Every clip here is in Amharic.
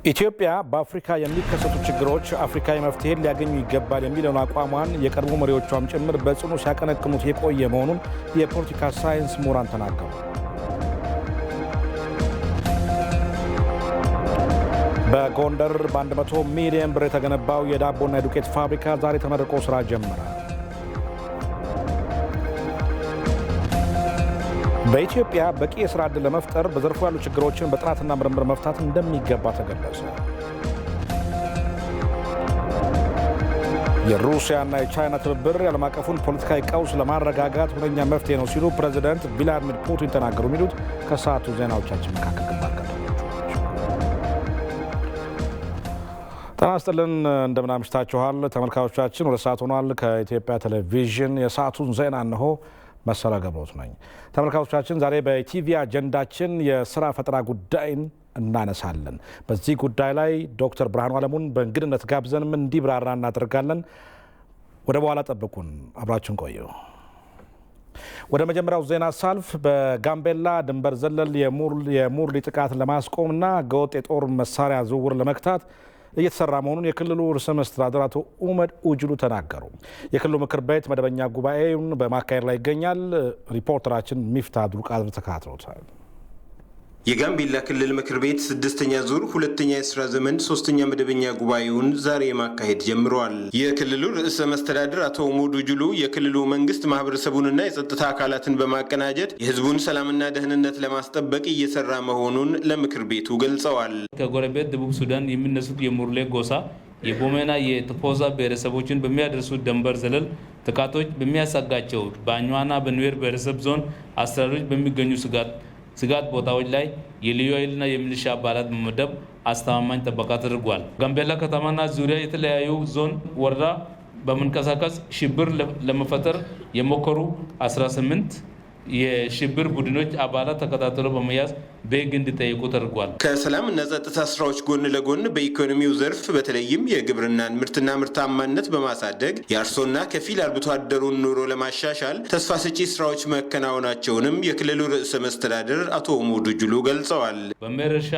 ኢትዮጵያ በአፍሪካ የሚከሰቱ ችግሮች አፍሪካዊ መፍትሄ ሊያገኙ ይገባል የሚለውን አቋሟን የቀድሞ መሪዎቿም ጭምር በጽኑ ሲያቀነቅኑት የቆየ መሆኑን የፖለቲካ ሳይንስ ምሁራን ተናገሩ። በጎንደር በ100 ሚሊዮን ብር የተገነባው የዳቦና የዱቄት ፋብሪካ ዛሬ ተመርቆ ስራ ጀመረ። በኢትዮጵያ በቂ የሥራ ዕድል ለመፍጠር በዘርፉ ያሉ ችግሮችን በጥናትና ምርምር መፍታት እንደሚገባ ተገለጸ። የሩሲያና የቻይና ትብብር የዓለም አቀፉን ፖለቲካዊ ቀውስ ለማረጋጋት ሁነኛ መፍትሄ ነው ሲሉ ፕሬዚደንት ቭላዲሚር ፑቲን ተናገሩ። የሚሉት ከሰዓቱ ዜናዎቻችን መካከል ግንባር ቀደሞቹ ናቸው። ጤና ይስጥልን፣ እንደምን አምሽታችኋል ተመልካቾቻችን። ወደ ሰዓት ሆኗል። ከኢትዮጵያ ቴሌቪዥን የሰዓቱን ዜና እነሆ። መሰለ ገብሮት ነኝ። ተመልካቾቻችን ዛሬ በቲቪ አጀንዳችን የስራ ፈጠራ ጉዳይን እናነሳለን። በዚህ ጉዳይ ላይ ዶክተር ብርሃኑ አለሙን በእንግድነት ጋብዘንም እንዲብራራ እናደርጋለን። ወደ በኋላ ጠብቁን፣ አብራችን ቆዩ። ወደ መጀመሪያው ዜና ሳልፍ በጋምቤላ ድንበር ዘለል የሙርሊ ጥቃት ለማስቆምና ህገወጥ የጦር መሳሪያ ዝውውር ለመግታት እየተሰራ መሆኑን የክልሉ ርዕሰ መስተዳድር አቶ ኡመድ ኡጅሉ ተናገሩ። የክልሉ ምክር ቤት መደበኛ ጉባኤውን በማካሄድ ላይ ይገኛል። ሪፖርተራችን ሚፍታ አብዱልቃድር ተከታትሎታል። የጋምቤላ ክልል ምክር ቤት 6ኛ ዙር 2ኛ የስራ ዘመን 3ኛ መደበኛ ጉባኤውን ዛሬ ማካሄድ ጀምሯል። የክልሉ ርዕሰ መስተዳድር አቶ ኡመድ ኡጅሉ የክልሉ መንግስት ማህበረሰቡንና የጸጥታ አካላትን በማቀናጀት የህዝቡን ሰላምና ደህንነት ለማስጠበቅ እየሰራ መሆኑን ለምክር ቤቱ ገልጸዋል። ከጎረቤት ደቡብ ሱዳን የሚነሱት የሙርሌ ጎሳ የቦሜና የቶፖዛ ብሔረሰቦችን በሚያደርሱት ድንበር ዘለል ጥቃቶች በሚያሳጋቸው በአኟና በኑዌር ብሔረሰብ ዞን አስተዳደሮች በሚገኙ ስጋት ቦታዎች ላይ የልዩ ኃይልና የሚሊሻ አባላት በመመደብ አስተማማኝ ጥበቃ ተደርጓል። ጋምቤላ ከተማና ዙሪያ የተለያዩ ዞን ወረዳ በመንቀሳቀስ ሽብር ለመፈጠር የሞከሩ 18 የሽብር ቡድኖች አባላት ተከታትለው በመያዝ በሕግ እንዲጠየቁ ተደርጓል። ከሰላምና ጸጥታ ስራዎች ጎን ለጎን በኢኮኖሚው ዘርፍ በተለይም የግብርናን ምርትና ምርታማነት በማሳደግ የአርሶና ከፊል አርብቶ አደሩን ኑሮ ለማሻሻል ተስፋ ሰጪ ስራዎች መከናወናቸውንም የክልሉ ርዕሰ መስተዳድር አቶ ኡመድ ኡጅሉ ገልጸዋል። በመኸር እርሻ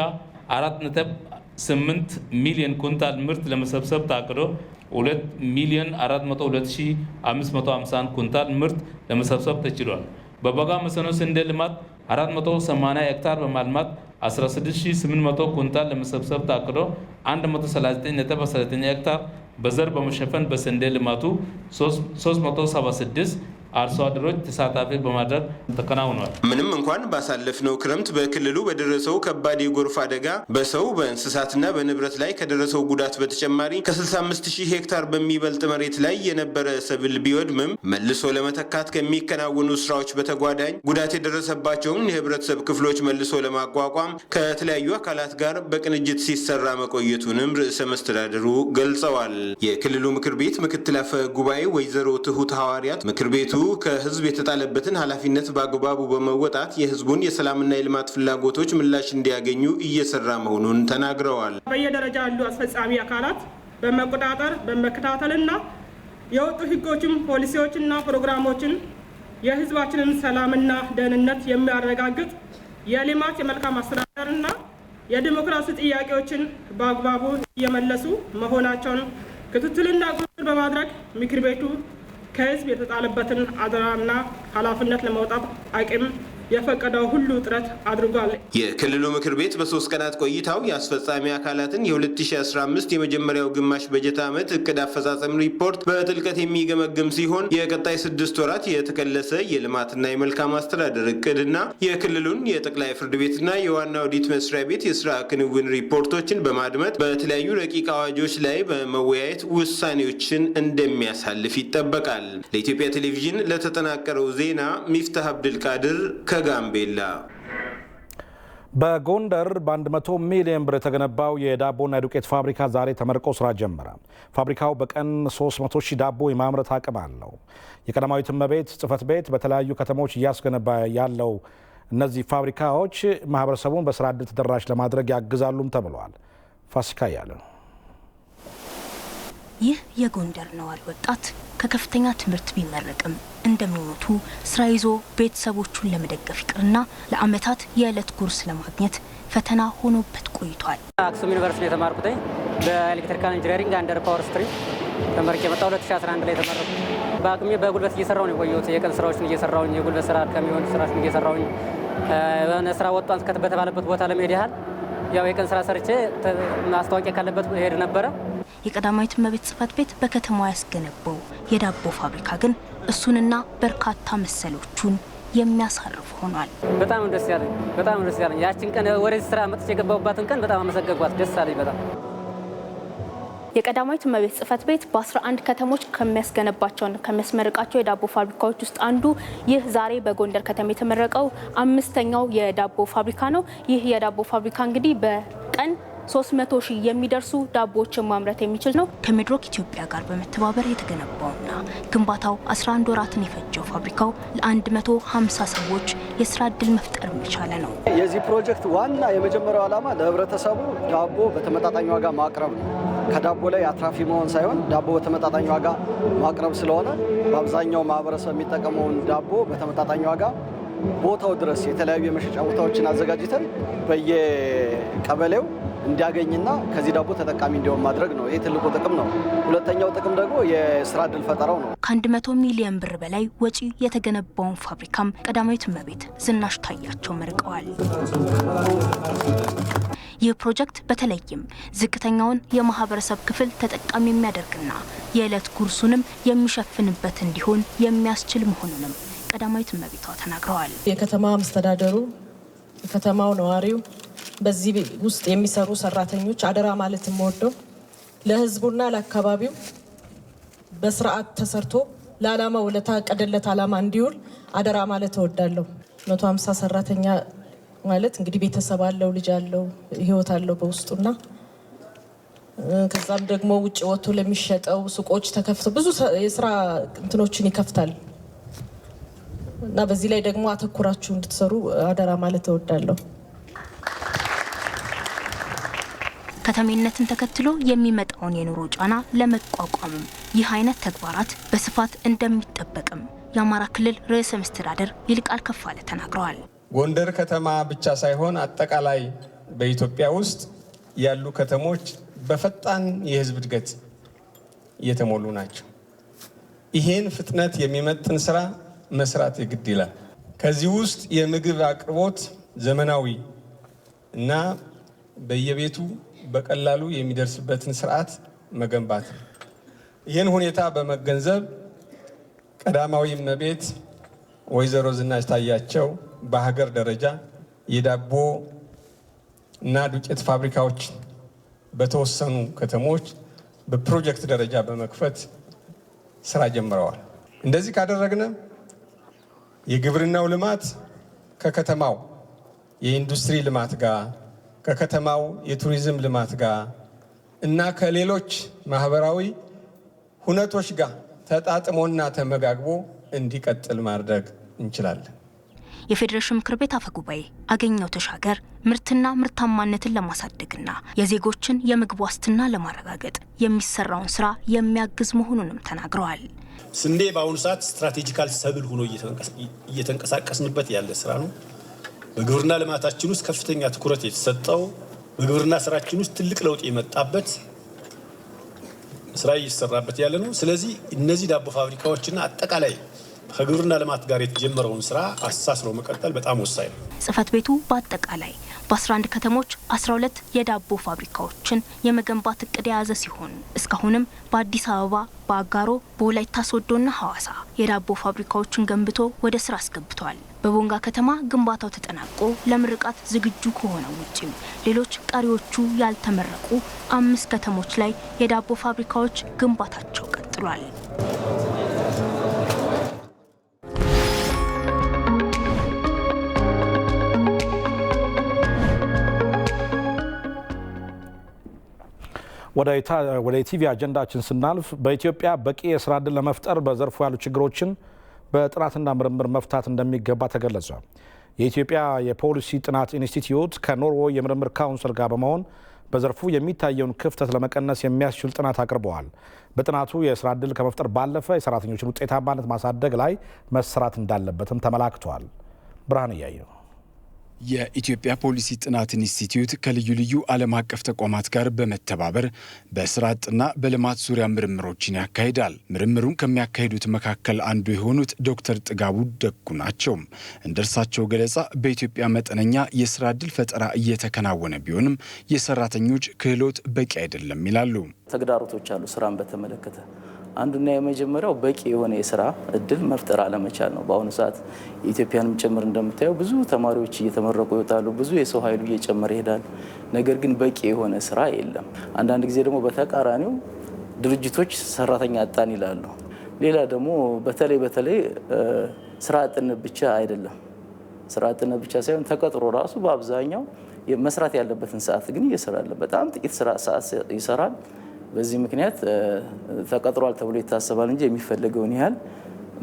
4.8 ሚሊዮን ኩንታል ምርት ለመሰብሰብ ታቅዶ 2 ሚሊዮን 402,551 ኩንታል ምርት ለመሰብሰብ ተችሏል። በበጋ መስኖ ስንዴ ልማት 480 ሄክታር በማልማት 16800 ኩንታል ለመሰብሰብ ታቅዶ 139.19 ሄክታር በዘር በመሸፈን በስንዴ ልማቱ 376 አርሶ አደሮች ተሳታፊ በማድረግ ተከናውኗል። ምንም እንኳን ባሳለፍነው ክረምት በክልሉ በደረሰው ከባድ የጎርፍ አደጋ በሰው በእንስሳትና በንብረት ላይ ከደረሰው ጉዳት በተጨማሪ ከ65000 ሄክታር በሚበልጥ መሬት ላይ የነበረ ሰብል ቢወድምም መልሶ ለመተካት ከሚከናወኑ ስራዎች በተጓዳኝ ጉዳት የደረሰባቸውን የህብረተሰብ ክፍሎች መልሶ ለማቋቋም ከተለያዩ አካላት ጋር በቅንጅት ሲሰራ መቆየቱንም ርዕሰ መስተዳድሩ ገልጸዋል። የክልሉ ምክር ቤት ምክትል አፈ ጉባኤ ወይዘሮ ትሁት ሐዋርያት ምክር ቤቱ ከህዝብ የተጣለበትን ኃላፊነት በአግባቡ በመወጣት የህዝቡን የሰላምና የልማት ፍላጎቶች ምላሽ እንዲያገኙ እየሰራ መሆኑን ተናግረዋል። በየደረጃ ያሉ አስፈጻሚ አካላት በመቆጣጠር በመከታተልና የወጡ ህጎችን፣ ፖሊሲዎችና ፕሮግራሞችን የህዝባችንን ሰላምና ደህንነት የሚያረጋግጥ የልማት የመልካም አስተዳደርና የዲሞክራሲ ጥያቄዎችን በአግባቡ እየመለሱ መሆናቸውን ክትትልና ቁጥጥር በማድረግ ምክር ቤቱ ከህዝብ የተጣለበትን አደራና ኃላፊነት ለመውጣት አቅም የፈቀደው ሁሉ ጥረት አድርጓል። የክልሉ ምክር ቤት በ3 ቀናት ቆይታው የአስፈጻሚ አካላትን የ2015 የመጀመሪያው ግማሽ በጀት ዓመት እቅድ አፈጻጸም ሪፖርት በጥልቀት የሚገመግም ሲሆን የቀጣይ 6 ወራት የተከለሰ የልማትና የመልካም አስተዳደር እቅድና የክልሉን የጠቅላይ ፍርድ ቤትና የዋና ኦዲት መስሪያ ቤት የስራ ክንውን ሪፖርቶችን በማድመጥ በተለያዩ ረቂቅ አዋጆች ላይ በመወያየት ውሳኔዎችን እንደሚያሳልፍ ይጠበቃል። ለኢትዮጵያ ቴሌቪዥን ለተጠናቀረው ዜና ሚፍታህ አብዱልቃድር ጋምቤላ። በጎንደር በ100 ሚሊዮን ብር የተገነባው የዳቦና የዱቄት ፋብሪካ ዛሬ ተመርቆ ስራ ጀመረ። ፋብሪካው በቀን 300,000 ዳቦ የማምረት አቅም አለው። የቀዳማዊት እመቤት ጽሕፈት ቤት በተለያዩ ከተሞች እያስገነባ ያለው እነዚህ ፋብሪካዎች ማህበረሰቡን በስራ ዕድል ተደራሽ ለማድረግ ያግዛሉም ተብሏል። ፋሲካ ያለ ይህ የጎንደር ነዋሪ ወጣት ከከፍተኛ ትምህርት ቢመረቅም እንደምኞቱ ስራ ይዞ ቤተሰቦቹን ለመደገፍ ይቅርና ለአመታት የዕለት ጉርስ ለማግኘት ፈተና ሆኖበት ቆይቷል። አክሱም ዩኒቨርሲቲ የተማርኩት በኤሌክትሪካል ኢንጂነሪንግ አንደር ፓወር ስትሪም ተመርቄ የመጣው 2011 ላይ ተመረኩ። በአቅሜ በጉልበት እየሰራሁ ነው የቆየሁት። የቀን ስራዎችን እየሰራሁ የጉልበት ስራ ከሚሆን ስራዎችን እየሰራሁ የሆነ ስራ ወጣን በተባለበት ቦታ ለመሄድ ያህል ያው የቀን ስራ ሰርቼ ማስታወቂያ ካለበት ሄድ ነበረ። የቀዳማዊት እመቤት ጽሕፈት ቤት በከተማዋ ያስገነባው የዳቦ ፋብሪካ ግን እሱንና በርካታ መሰሎቹን የሚያሳርፍ ሆኗል። በጣም ደስ ያለኝ ያችን ቀን ወደዚህ ስራ መጥቼ የገባሁባትን ቀን በጣም አመሰገንኳት። ደስ አለኝ በጣም። የቀዳማዊት እመቤት ጽሕፈት ቤት በ11 ከተሞች ከሚያስመርቃቸው የዳቦ ፋብሪካዎች ውስጥ አንዱ ይህ ዛሬ በጎንደር ከተማ የተመረቀው 5ኛው የዳቦ ፋብሪካ ነው። ይህ የዳቦ ፋብሪካ እንግዲህ በቀን 300,000 የሚደርሱ ዳቦዎችን ማምረት የሚችል ነው። ከሜድሮክ ኢትዮጵያ ጋር በመተባበር የተገነባውና ግንባታው 11 ወራትን የፈጀው ፋብሪካው ለ150 ሰዎች የስራ ዕድል መፍጠር የቻለ ነው። የዚህ ፕሮጀክት ዋና የመጀመሪያው ዓላማ ለህብረተሰቡ ዳቦ በተመጣጣኝ ዋጋ ማቅረብ ነው። ከዳቦ ላይ አትራፊ መሆን ሳይሆን ዳቦ በተመጣጣኝ ዋጋ ማቅረብ ስለሆነ በአብዛኛው ማህበረሰብ የሚጠቀመውን ዳቦ በተመጣጣኝ ዋጋ ቦታው ድረስ የተለያዩ የመሸጫ ቦታዎችን አዘጋጅተን በየቀበሌው እንዲያገኝና ከዚህ ዳቦ ተጠቃሚ እንዲሆን ማድረግ ነው። ይህ ትልቁ ጥቅም ነው። ሁለተኛው ጥቅም ደግሞ የስራ ዕድል ፈጠራው ነው። ከ100 ሚሊዮን ብር በላይ ወጪ የተገነባውን ፋብሪካም ቀዳማዊት እመቤት ዝናሽ ታያቸው መርቀዋል። ይህ ፕሮጀክት በተለይም ዝቅተኛውን የማህበረሰብ ክፍል ተጠቃሚ የሚያደርግና የዕለት ጉርሱንም የሚሸፍንበት እንዲሆን የሚያስችል መሆኑንም ቀዳማዊት እመቤቷ ተናግረዋል። የከተማ መስተዳደሩ፣ የከተማው ነዋሪው፣ በዚህ ውስጥ የሚሰሩ ሰራተኞች አደራ ማለት የምወደው ለህዝቡና ለአካባቢው በስርዓት ተሰርቶ ለዓላማው ለታቀደለት ዓላማ እንዲውል አደራ ማለት እወዳለሁ። 150 ሰራተኛ ማለት እንግዲህ ቤተሰብ አለው፣ ልጅ አለው፣ ህይወት አለው በውስጡና ከዛም ደግሞ ውጭ ወጥቶ ለሚሸጠው ሱቆች ተከፍተው ብዙ የስራ እንትኖችን ይከፍታል እና በዚህ ላይ ደግሞ አተኩራችሁ እንድትሰሩ አደራ ማለት እወዳለሁ። ከተሜነትን ተከትሎ የሚመጣውን የኑሮ ጫና ለመቋቋምም ይህ አይነት ተግባራት በስፋት እንደሚጠበቅም የአማራ ክልል ርዕሰ መስተዳድር ይልቃል ከፋለ ተናግረዋል። ጎንደር ከተማ ብቻ ሳይሆን አጠቃላይ በኢትዮጵያ ውስጥ ያሉ ከተሞች በፈጣን የህዝብ እድገት እየተሞሉ ናቸው። ይሄን ፍጥነት የሚመጥን ስራ መስራት የግድ ይላል። ከዚህ ውስጥ የምግብ አቅርቦት ዘመናዊ እና በየቤቱ በቀላሉ የሚደርስበትን ስርዓት መገንባት ነው። ይህን ሁኔታ በመገንዘብ ቀዳማዊ እመቤት ወይዘሮ ዝናሽ ታያቸው በሀገር ደረጃ የዳቦ እና ዱቄት ፋብሪካዎች በተወሰኑ ከተሞች በፕሮጀክት ደረጃ በመክፈት ስራ ጀምረዋል። እንደዚህ ካደረግነ የግብርናው ልማት ከከተማው የኢንዱስትሪ ልማት ጋር ከከተማው የቱሪዝም ልማት ጋር እና ከሌሎች ማህበራዊ ሁነቶች ጋር ተጣጥሞና ተመጋግቦ እንዲቀጥል ማድረግ እንችላለን። የፌዴሬሽን ምክር ቤት አፈ ጉባኤ አገኘው ተሻገር ምርትና ምርታማነትን ለማሳደግና የዜጎችን የምግብ ዋስትና ለማረጋገጥ የሚሰራውን ስራ የሚያግዝ መሆኑንም ተናግረዋል። ስንዴ በአሁኑ ሰዓት ስትራቴጂካል ሰብል ሆኖ እየተንቀሳቀስንበት ያለ ስራ ነው። በግብርና ልማታችን ውስጥ ከፍተኛ ትኩረት የተሰጠው በግብርና ስራችን ውስጥ ትልቅ ለውጥ የመጣበት ስራ እየተሰራበት ያለ ነው። ስለዚህ እነዚህ ዳቦ ፋብሪካዎችና አጠቃላይ ከግብርና ልማት ጋር የተጀመረውን ስራ አሳስሮ መቀጠል በጣም ወሳኝ ነው። ጽሕፈት ቤቱ በአጠቃላይ በ11 ከተሞች 12 የዳቦ ፋብሪካዎችን የመገንባት እቅድ የያዘ ሲሆን እስካሁንም በአዲስ አበባ፣ በአጋሮ፣ በወላይታ ሶዶና ሐዋሳ የዳቦ ፋብሪካዎችን ገንብቶ ወደ ስራ አስገብቷል። በቦንጋ ከተማ ግንባታው ተጠናቆ ለምርቃት ዝግጁ ከሆነው ውጪ ሌሎች ቀሪዎቹ ያልተመረቁ 5 ከተሞች ላይ የዳቦ ፋብሪካዎች ግንባታቸው ቀጥሏል። ወደ ቲቪ አጀንዳችን ስናልፍ በኢትዮጵያ በቂ የስራ ዕድል ለመፍጠር በዘርፉ ያሉ ችግሮችን በጥናትና ምርምር መፍታት እንደሚገባ ተገለጸ። የኢትዮጵያ የፖሊሲ ጥናት ኢንስቲትዩት ከኖርዌይ የምርምር ካውንስል ጋር በመሆን በዘርፉ የሚታየውን ክፍተት ለመቀነስ የሚያስችል ጥናት አቅርበዋል። በጥናቱ የስራ ዕድል ከመፍጠር ባለፈ የሰራተኞችን ውጤታማነት ማሳደግ ላይ መሰራት እንዳለበትም ተመላክቷል። ብርሃን እያየው የኢትዮጵያ ፖሊሲ ጥናት ኢንስቲትዩት ከልዩ ልዩ ዓለም አቀፍ ተቋማት ጋር በመተባበር በስራ አጥና በልማት ዙሪያ ምርምሮችን ያካሂዳል። ምርምሩን ከሚያካሂዱት መካከል አንዱ የሆኑት ዶክተር ጥጋቡ ደጉ ናቸው። እንደ እርሳቸው ገለጻ በኢትዮጵያ መጠነኛ የስራ ዕድል ፈጠራ እየተከናወነ ቢሆንም የሰራተኞች ክህሎት በቂ አይደለም ይላሉ። ተግዳሮቶች አሉ። ስራን በተመለከተ አንዱና የመጀመሪያው በቂ የሆነ የስራ እድል መፍጠር አለመቻል ነው። በአሁኑ ሰዓት የኢትዮጵያንም ጭምር እንደምታየው ብዙ ተማሪዎች እየተመረቁ ይወጣሉ፣ ብዙ የሰው ኃይሉ እየጨመረ ይሄዳል። ነገር ግን በቂ የሆነ ስራ የለም። አንዳንድ ጊዜ ደግሞ በተቃራኒው ድርጅቶች ሰራተኛ አጣን ይላሉ። ሌላ ደግሞ በተለይ ስራ አጥነት ብቻ አይደለም። ስራ አጥነት ብቻ ሳይሆን ተቀጥሮ ራሱ በአብዛኛው መስራት ያለበትን ሰዓት ግን እየሰራል። በጣም ጥቂት ስራ ሰዓት ይሰራል። በዚህ ምክንያት ተቀጥሯል ተብሎ ይታሰባል እንጂ የሚፈለገውን ያህል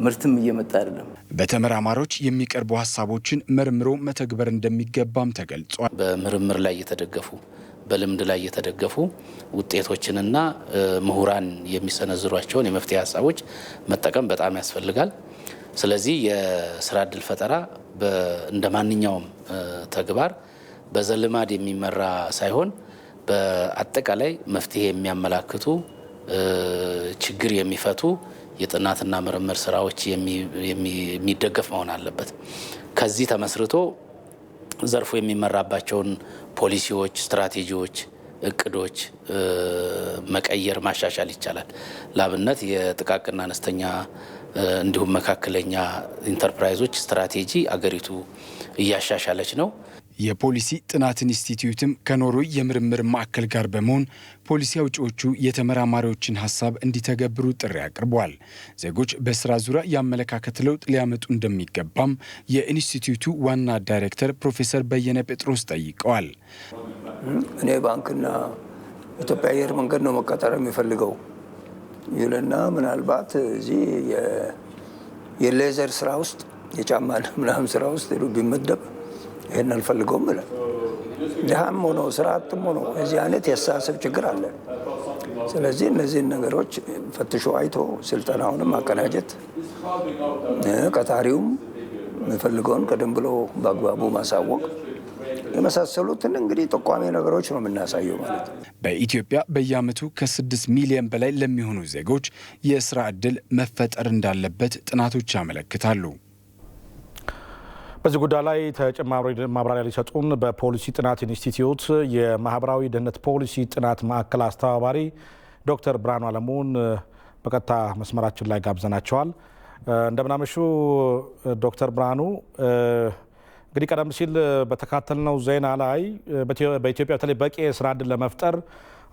ምርትም እየመጣ አይደለም። በተመራማሪዎች የሚቀርቡ ሀሳቦችን መርምሮ መተግበር እንደሚገባም ተገልጿል። በምርምር ላይ የተደገፉ በልምድ ላይ የተደገፉ ውጤቶችንና ምሁራን የሚሰነዝሯቸውን የመፍትሄ ሀሳቦች መጠቀም በጣም ያስፈልጋል። ስለዚህ የስራ ዕድል ፈጠራ እንደ ማንኛውም ተግባር በዘልማድ የሚመራ ሳይሆን በአጠቃላይ መፍትሄ የሚያመላክቱ ችግር የሚፈቱ የጥናትና ምርምር ስራዎች የሚደገፍ መሆን አለበት። ከዚህ ተመስርቶ ዘርፉ የሚመራባቸውን ፖሊሲዎች፣ ስትራቴጂዎች፣ እቅዶች መቀየር፣ ማሻሻል ይቻላል። ለአብነት የጥቃቅንና አነስተኛ እንዲሁም መካከለኛ ኢንተርፕራይዞች ስትራቴጂ አገሪቱ እያሻሻለች ነው። የፖሊሲ ጥናት ኢንስቲትዩትም ከኖርዌይ የምርምር ማዕከል ጋር በመሆን ፖሊሲ አውጪዎቹ የተመራማሪዎችን ሀሳብ እንዲተገብሩ ጥሪ አቅርበዋል። ዜጎች በስራ ዙሪያ የአመለካከት ለውጥ ሊያመጡ እንደሚገባም የኢንስቲትዩቱ ዋና ዳይሬክተር ፕሮፌሰር በየነ ጴጥሮስ ጠይቀዋል። እኔ ባንክና ኢትዮጵያ አየር መንገድ ነው መቀጠር የሚፈልገው ይልና ምናልባት እዚህ የሌዘር ስራ ውስጥ የጫማ ምናምን ስራ ውስጥ ቢመደብ ይሄን አልፈልገውም ብለን ድሃም ሆኖ ስራ አጥም ሆኖ እዚህ አይነት የአስተሳሰብ ችግር አለ። ስለዚህ እነዚህን ነገሮች ፈትሾ አይቶ ስልጠናውንም ማቀናጀት፣ ቀጣሪውም የሚፈልገውን ቀደም ብሎ በአግባቡ ማሳወቅ የመሳሰሉትን እንግዲህ ጠቋሚ ነገሮች ነው የምናሳየው ማለት ነው። በኢትዮጵያ በየዓመቱ ከ6 ሚሊዮን በላይ ለሚሆኑ ዜጎች የስራ ዕድል መፈጠር እንዳለበት ጥናቶች ያመለክታሉ። በዚህ ጉዳይ ላይ ተጨማሪ ማብራሪያ ሊሰጡን በፖሊሲ ጥናት ኢንስቲትዩት የማህበራዊ ደህንነት ፖሊሲ ጥናት ማዕከል አስተባባሪ ዶክተር ብርሃኑ አለሙን በቀጥታ መስመራችን ላይ ጋብዘናቸዋል። እንደምናመሹ ዶክተር ብርሃኑ፣ እንግዲህ ቀደም ሲል በተካተልነው ዜና ላይ በኢትዮጵያ በተለይ በቂ የስራ ዕድል ለመፍጠር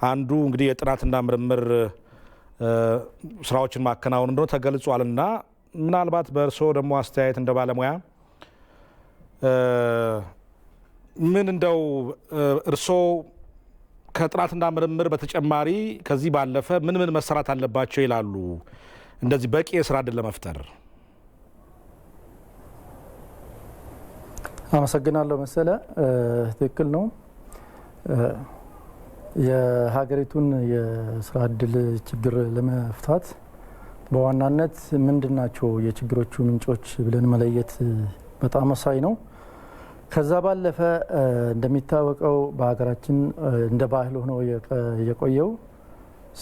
አንዱ እንግዲህ የጥናትና ምርምር ስራዎችን ማከናወን እንደሆነ ተገልጿልና ምናልባት በእርስዎ ደግሞ አስተያየት እንደ ባለሙያ ምን እንደው እርስዎ ከጥናትና ምርምር በተጨማሪ ከዚህ ባለፈ ምን መሰራት አለባቸው ይላሉ እንደዚህ በቂ የስራ ዕድል ለመፍጠር? አመሰግናለሁ መሰለ። ትክክል ነው። የሀገሪቱን የስራ ዕድል ችግር ለመፍታት በዋናነት ምንድናቸው የችግሮቹ ምንጮች ብለን መለየት በጣም ወሳኝ ነው። ከዛ ባለፈ እንደሚታወቀው በሀገራችን እንደ ባህል ሆኖ የቆየው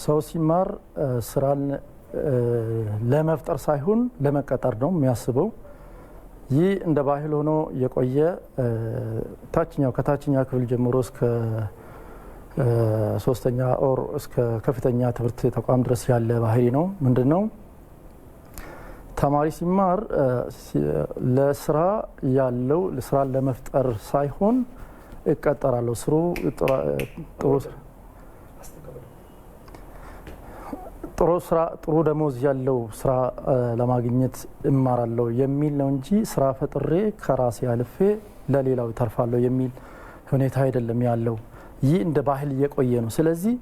ሰው ሲማር ስራን ለመፍጠር ሳይሆን ለመቀጠር ነው የሚያስበው። ይህ እንደ ባህል ሆኖ የቆየ ከታችኛው ክፍል ጀምሮ እስከ ሶስተኛ ኦር እስከ ከፍተኛ ትምህርት ተቋም ድረስ ያለ ባህሪ ነው። ምንድን ነው ተማሪ ሲማር ለስራ ያለው ስራን ለመፍጠር ሳይሆን እቀጠራለሁ፣ ጥሩ ደሞዝ ያለው ስራ ለማግኘት እማራለሁ የሚል ነው እንጂ ስራ ፈጥሬ ከራሴ አልፌ ለሌላው ተርፋለሁ የሚል ሁኔታ አይደለም ያለው። ይህ እንደ ባህል እየቆየ ነው። ስለዚህ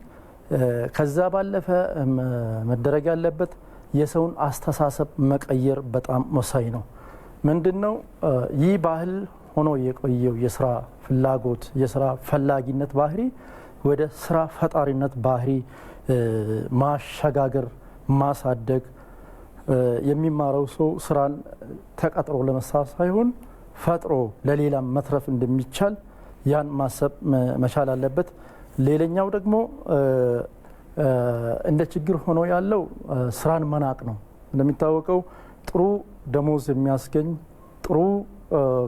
ከዛ ባለፈ መደረግ ያለበት የሰውን አስተሳሰብ መቀየር በጣም ወሳኝ ነው። ምንድነው ይህ ባህል ሆኖ የቆየው የስራ ፍላጎት የስራ ፈላጊነት ባህሪ ወደ ስራ ፈጣሪነት ባህሪ ማሸጋገር ማሳደግ የሚማረው ሰው ስራን ተቀጥሮ ለመስራት ሳይሆን ፈጥሮ ለሌላም መትረፍ እንደሚቻል ያን ማሰብ መቻል አለበት። ሌላኛው ደግሞ እንደ ችግር ሆኖ ያለው ስራን መናቅ ነው። እንደሚታወቀው ጥሩ ደሞዝ የሚያስገኝ ጥሩ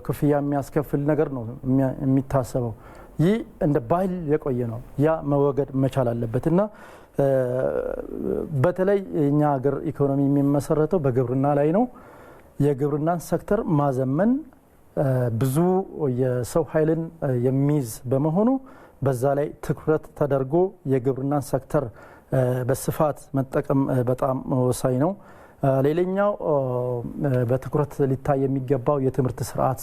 ክፍያ የሚያስከፍል ነገር ነው የሚታሰበው። ይህ እንደ ባህል የቆየ ነው። ያ መወገድ መቻል አለበት እና በተለይ እኛ ሀገር ኢኮኖሚ የሚመሰረተው በግብርና ላይ ነው። የግብርናን ሴክተር ማዘመን ብዙ የሰው ኃይልን የሚይዝ በመሆኑ በዛ ላይ ትኩረት ተደርጎ የግብርናን ሴክተር በስፋት መጠቀም በጣም ወሳኝ ነው። ሌላኛው በትኩረት ሊታይ የሚገባው የትምህርት ስርዓት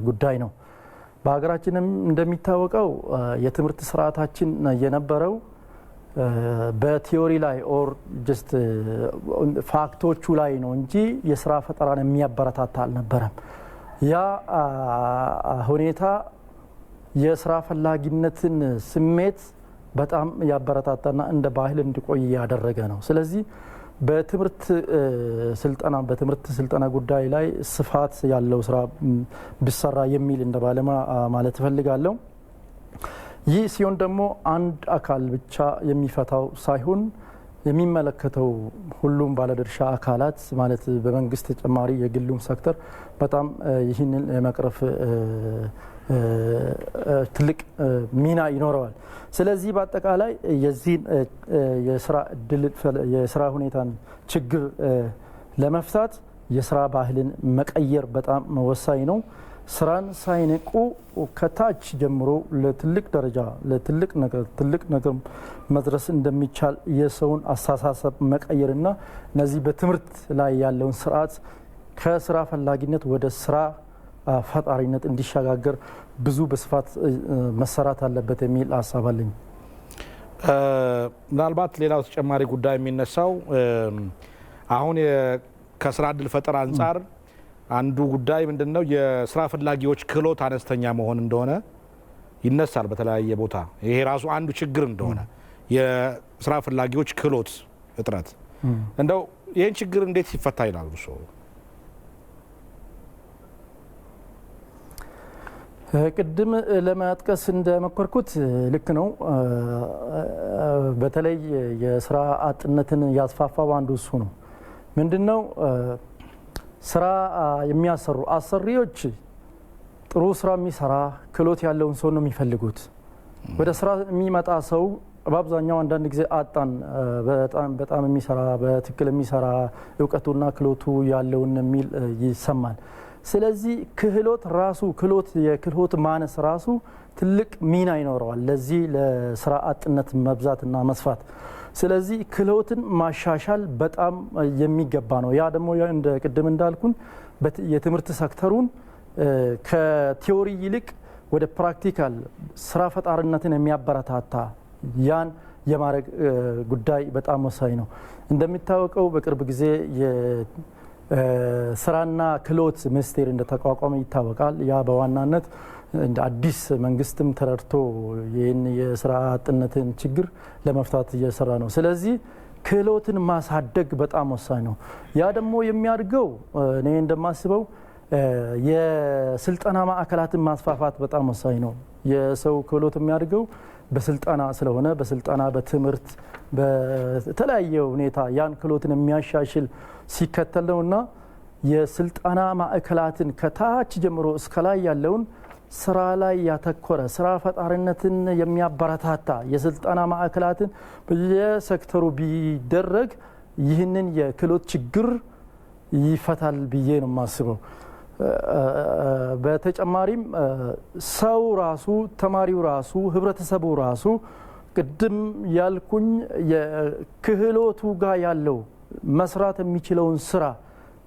ጉዳይ ነው። በሀገራችንም እንደሚታወቀው የትምህርት ስርዓታችን የነበረው በቲዮሪ ላይ ኦር ጀስት ፋክቶቹ ላይ ነው እንጂ የስራ ፈጠራን የሚያበረታታ አልነበረም። ያ ሁኔታ የስራ ፈላጊነትን ስሜት በጣም ያበረታታና እንደ ባህል እንዲቆይ ያደረገ ነው። ስለዚህ በትምህርት ስልጠና ጉዳይ ላይ ስፋት ያለው ስራ ቢሰራ የሚል እንደ ባለሙያ ማለት እፈልጋለሁ። ይህ ሲሆን ደግሞ አንድ አካል ብቻ የሚፈታው ሳይሆን የሚመለከተው ሁሉም ባለድርሻ አካላት ማለት በመንግስት ተጨማሪ የግሉም ሴክተር በጣም ይህንን የመቅረፍ ትልቅ ሚና ይኖረዋል። ስለዚህ በአጠቃላይ የዚህን የስራ ሁኔታን ችግር ለመፍታት የስራ ባህልን መቀየር በጣም ወሳኝ ነው። ስራን ሳይንቁ ከታች ጀምሮ ለትልቅ ደረጃ ለትልቅ ነገር መድረስ እንደሚቻል የሰውን አስተሳሰብ መቀየርና እነዚህ በትምህርት ላይ ያለውን ስርዓት ከስራ ፈላጊነት ወደ ስራ ፈጣሪነት እንዲሸጋገር ብዙ በስፋት መሰራት አለበት የሚል ሀሳብ አለኝ። ምናልባት ሌላው ተጨማሪ ጉዳይ የሚነሳው አሁን ከስራ እድል ፈጠራ አንጻር አንዱ ጉዳይ ምንድነው የስራ ፈላጊዎች ክህሎት አነስተኛ መሆን እንደሆነ ይነሳል በተለያየ ቦታ። ይሄ ራሱ አንዱ ችግር እንደሆነ የስራ ፈላጊዎች ክህሎት እጥረት እንደው ይህን ችግር እንዴት ሲፈታ ይላሉ ሰው? ቅድም ለማጥቀስ እንደመኮርኩት ልክ ነው። በተለይ የስራ አጥነትን ያስፋፋው አንዱ እሱ ነው። ምንድነው ስራ የሚያሰሩ አሰሪዎች ጥሩ ስራ የሚሰራ ክህሎት ያለውን ሰው ነው የሚፈልጉት። ወደ ስራ የሚመጣ ሰው በአብዛኛው አንዳንድ ጊዜ አጣን በጣም የሚሰራ በትክክል የሚሰራ እውቀቱና ክህሎቱ ያለውን የሚል ይሰማል። ስለዚህ የክህሎት ማነስ ራሱ ትልቅ ሚና ይኖረዋል ለዚህ ለስራ አጥነት መብዛትና መስፋት። ስለዚህ ክህሎትን ማሻሻል በጣም የሚገባ ነው። ያ ደግሞ እንደ ቅድም እንዳልኩን የትምህርት ሴክተሩን ከቲዮሪ ይልቅ ወደ ፕራክቲካል ስራ ፈጣሪነትን የሚያበረታታ ያን የማድረግ ጉዳይ በጣም ወሳኝ ነው። እንደሚታወቀው በቅርብ ጊዜ ስራና ክህሎት ሚኒስቴር እንደተቋቋመ ይታወቃል። ያ በዋናነት እንደ አዲስ መንግስትም ተረድቶ ይህን የስራ አጥነትን ችግር ለመፍታት እየሰራ ነው። ስለዚህ ክህሎትን ማሳደግ በጣም ወሳኝ ነው። ያ ደግሞ የሚያድገው እኔ እንደማስበው የስልጠና ማዕከላትን ማስፋፋት በጣም ወሳኝ ነው። የሰው ክህሎት የሚያድገው በስልጠና ስለሆነ በስልጠና በትምህርት በተለያየ ሁኔታ ያን ክህሎትን የሚያሻሽል ሲከተል ነውና የስልጠና ማዕከላትን ከታች ጀምሮ እስከ ላይ ያለውን ስራ ላይ ያተኮረ ስራ ፈጣሪነትን የሚያበረታታ የስልጠና ማዕከላትን በየሴክተሩ ቢደረግ ይህንን የክህሎት ችግር ይፈታል ብዬ ነው የማስበው። በተጨማሪም ሰው ራሱ ተማሪው ራሱ ህብረተሰቡ ራሱ ቅድም ያልኩኝ የክህሎቱ ጋር ያለው መስራት የሚችለውን ስራ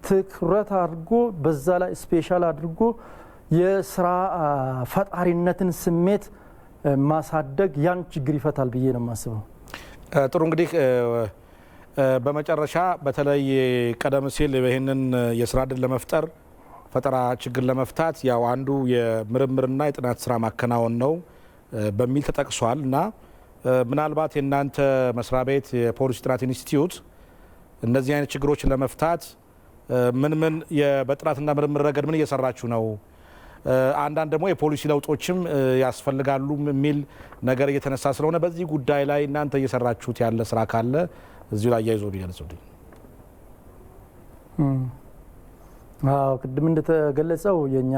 ትኩረት አድርጎ በዛ ላይ ስፔሻል አድርጎ የስራ ፈጣሪነትን ስሜት ማሳደግ ያን ችግር ይፈታል ብዬ ነው የማስበው። ጥሩ እንግዲህ በመጨረሻ በተለይ ቀደም ሲል ይህንን የስራ ዕድል ለመፍጠር ፈጠራ ችግር ለመፍታት ያው አንዱ የምርምርና የጥናት ስራ ማከናወን ነው በሚል ተጠቅሷል እና ምናልባት የእናንተ መስሪያ ቤት የፖሊሲ ጥናት ኢንስቲትዩት እነዚህ አይነት ችግሮችን ለመፍታት ምን በጥናትና ምርምር ረገድ ምን እየሰራችሁ ነው? አንዳንድ ደግሞ የፖሊሲ ለውጦችም ያስፈልጋሉ የሚል ነገር እየተነሳ ስለሆነ በዚህ ጉዳይ ላይ እናንተ እየሰራችሁት ያለ ስራ ካለ እዚሁ ላይ ያይዞ ቢገልጹልኝ። ቅድም እንደተገለጸው የኛ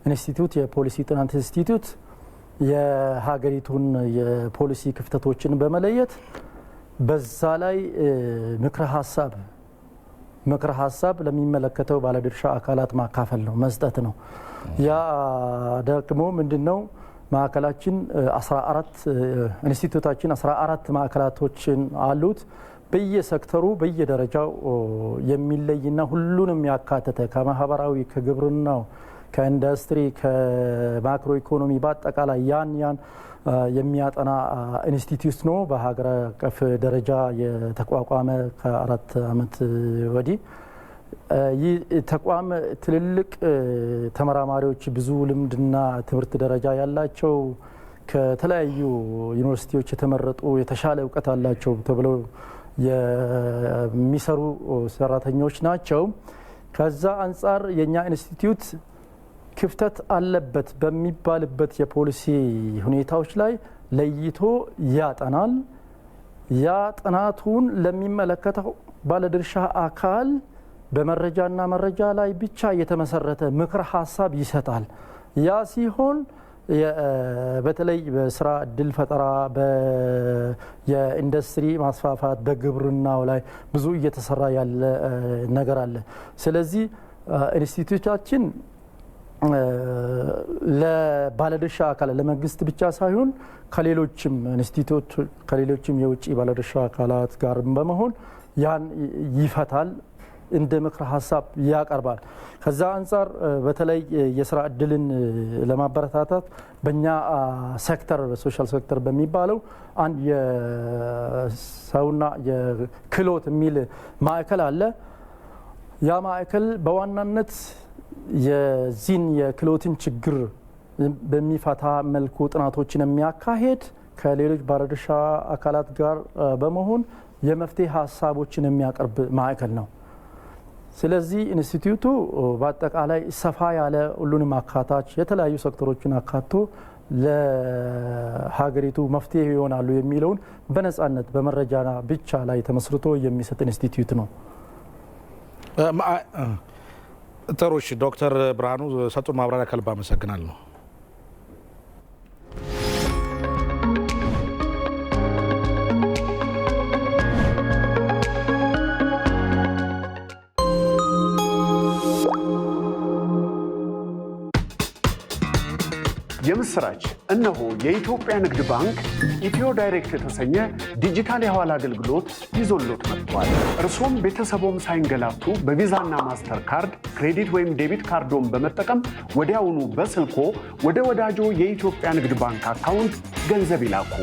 ኢንስቲትዩት የፖሊሲ ጥናት ኢንስቲትዩት የሀገሪቱን የፖሊሲ ክፍተቶችን በመለየት በዛ ላይ ምክረ ሀሳብ ለሚመለከተው ባለድርሻ አካላት ማካፈል ነው፣ መስጠት ነው። ያ ደግሞ ምንድነው ማዕከላችን 14 ኢንስቲትዩታችን 14 ማዕከላቶችን አሉት። በየሴክተሩ በየደረጃው የሚለይና ሁሉንም ያካተተ ከማህበራዊ፣ ከግብርናው፣ ከኢንዱስትሪ፣ ከማክሮ ኢኮኖሚ በአጠቃላይ ያን የሚያጠና ኢንስቲትዩት ነው። በሀገር አቀፍ ደረጃ የተቋቋመ ከ4 ዓመት ወዲህ ይህ ተቋም ትልልቅ ተመራማሪዎች ብዙ ልምድና ትምህርት ደረጃ ያላቸው ከተለያዩ ዩኒቨርሲቲዎች የተመረጡ የተሻለ እውቀት አላቸው ተብለው የሚሰሩ ሰራተኞች ናቸው። ከዛ አንጻር የኛ ኢንስቲትዩት ክፍተት አለበት በሚባልበት የፖሊሲ ሁኔታዎች ላይ ለይቶ ያጠናል። ያ ጥናቱን ለሚመለከተው ባለድርሻ አካል በመረጃና መረጃ ላይ ብቻ የተመሰረተ ምክር ሀሳብ ይሰጣል። ያ ሲሆን በተለይ በስራ እድል ፈጠራ፣ የኢንዱስትሪ ማስፋፋት፣ በግብርናው ላይ ብዙ እየተሰራ ያለ ነገር አለ። ስለዚህ ኢንስቲትዩታችን ለባለድርሻ አካላት ለመንግስት ብቻ ሳይሆን ከሌሎችም ኢንስቲትዩት ከሌሎችም የውጭ ባለድርሻ አካላት ጋር በመሆን ያን ይፈታል፣ እንደ ምክር ሀሳብ ያቀርባል። ከዛ አንጻር በተለይ የስራ እድልን ለማበረታታት በእኛ ሴክተር ሶሻል ሴክተር በሚባለው አንድ የሰውና የክህሎት የሚል ማዕከል አለ። ያ ማዕከል በዋናነት የዚህን የክህሎትን ችግር በሚፈታ መልኩ ጥናቶችን የሚያካሄድ ከሌሎች ባለድርሻ አካላት ጋር በመሆን የመፍትሄ ሀሳቦችን የሚያቀርብ ማዕከል ነው። ስለዚህ ኢንስቲትዩቱ በአጠቃላይ ሰፋ ያለ ሁሉንም አካታች የተለያዩ ሴክተሮችን አካቶ ለሀገሪቱ መፍትሄ ይሆናሉ የሚለውን በነጻነት በመረጃ ብቻ ላይ ተመስርቶ የሚሰጥ ኢንስቲትዩት ነው። ጥሩ። እሺ ዶክተር ብርሃኑ ሰጡን ማብራሪያ ከልብ አመሰግናለሁ። የምስራች እነሆ የኢትዮጵያ ንግድ ባንክ ኢትዮ ዳይሬክት የተሰኘ ዲጂታል የሐዋላ አገልግሎት ይዞሎት መጥቷል። እርሶም ቤተሰቦም ሳይንገላቱ በቪዛና ማስተር ካርድ ክሬዲት ወይም ዴቢት ካርዶን በመጠቀም ወዲያውኑ በስልኮ ወደ ወዳጆ የኢትዮጵያ ንግድ ባንክ አካውንት ገንዘብ ይላኩ።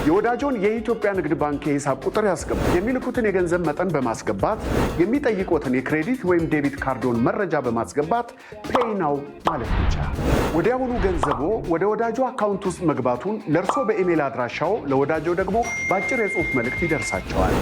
የወዳጆን የኢትዮጵያ ንግድ ባንክ የሂሳብ ቁጥር ያስገቡ። የሚልኩትን የገንዘብ መጠን በማስገባት የሚጠይቁትን የክሬዲት ወይም ዴቢት ካርዶን መረጃ በማስገባት ፔይ ናው ማለት ብቻ። ወዲያውኑ ገንዘቦ ወደ ወዳጆ አካውንት ውስጥ መግባቱን ለእርሶ በኢሜል አድራሻው ለወዳጆ ደግሞ በአጭር የጽሑፍ መልእክት ይደርሳቸዋል።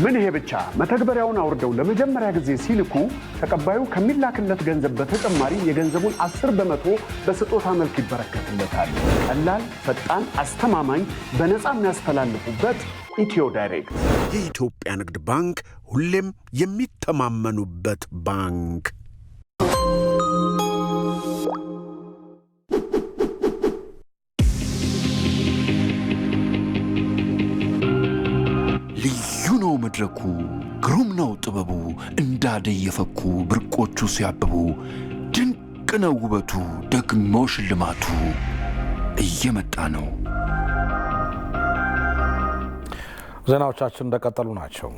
ምን ይሄ ብቻ! መተግበሪያውን አውርደው ለመጀመሪያ ጊዜ ሲልኩ ተቀባዩ ከሚላክለት ገንዘብ በተጨማሪ የገንዘቡን 10% በስጦታ መልክ ይበረከትለታል። ቀላል፣ ፈጣን፣ አስተማማኝ፣ በነፃ የሚያስተላልፉበት ኢትዮ ዳይሬክት። የኢትዮጵያ ንግድ ባንክ ሁሌም የሚተማመኑበት ባንክ። ልዩ ነው መድረኩ፣ ግሩም ነው ጥበቡ፣ እንዳደይ የፈኩ ብርቆቹ ሲያብቡ፣ ድንቅ ነው ውበቱ፣ ደግሞ ሽልማቱ እየመጣ ነው። ዜናዎቻችን እንደቀጠሉ ናቸው።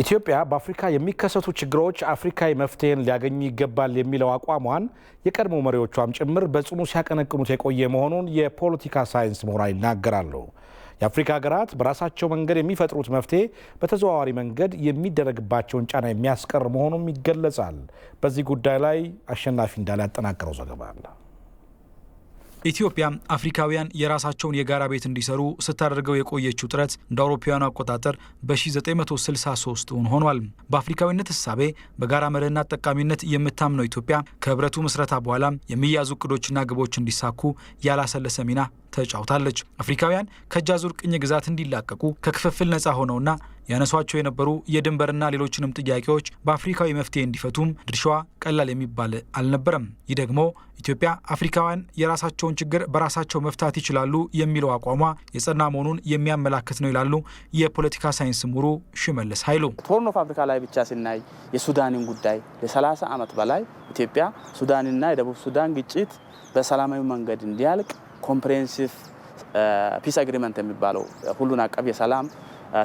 ኢትዮጵያ በአፍሪካ የሚከሰቱ ችግሮች አፍሪካዊ መፍትሄን ሊያገኙ ይገባል የሚለው አቋሟን የቀድሞ መሪዎቿም ጭምር በጽኑ ሲያቀነቅኑት የቆየ መሆኑን የፖለቲካ ሳይንስ ምሁራን ይናገራሉ። የአፍሪካ ሀገራት በራሳቸው መንገድ የሚፈጥሩት መፍትሄ በተዘዋዋሪ መንገድ የሚደረግባቸውን ጫና የሚያስቀር መሆኑም ይገለጻል። በዚህ ጉዳይ ላይ አሸናፊ እንዳለ ያጠናቀረው ዘገባ አለ። ኢትዮጵያ አፍሪካውያን የራሳቸውን የጋራ ቤት እንዲሰሩ ስታደርገው የቆየችው ጥረት እንደ አውሮፓውያኑ አቆጣጠር በ1963 ሆኗል። በአፍሪካዊነት እሳቤ በጋራ መርህና ጠቃሚነት የምታምነው ኢትዮጵያ ከህብረቱ ምስረታ በኋላ የሚያዙ እቅዶችና ግቦች እንዲሳኩ ያላሰለሰ ሚና ተጫውታለች። አፍሪካውያን ከእጅ አዙር ቅኝ ግዛት እንዲላቀቁ ከክፍፍል ነፃ ሆነውና ያነሷቸው የነበሩ የድንበርና ሌሎችንም ጥያቄዎች በአፍሪካዊ መፍትሄ እንዲፈቱም ድርሻዋ ቀላል የሚባል አልነበረም። ይህ ደግሞ ኢትዮጵያ አፍሪካውያን የራሳቸውን ችግር በራሳቸው መፍታት ይችላሉ የሚለው አቋሟ የጸና መሆኑን የሚያመላክት ነው ይላሉ የፖለቲካ ሳይንስ ምሁሩ ሽመልስ ኃይሉ። ሆርን ኦፍ አፍሪካ ላይ ብቻ ስናይ የሱዳንን ጉዳይ ለ30 ዓመት በላይ ኢትዮጵያ ሱዳንና የደቡብ ሱዳን ግጭት በሰላማዊ መንገድ እንዲያልቅ ኮምፕሬሄንሲቭ ፒስ አግሪመንት የሚባለው ሁሉን አቀፍ የሰላም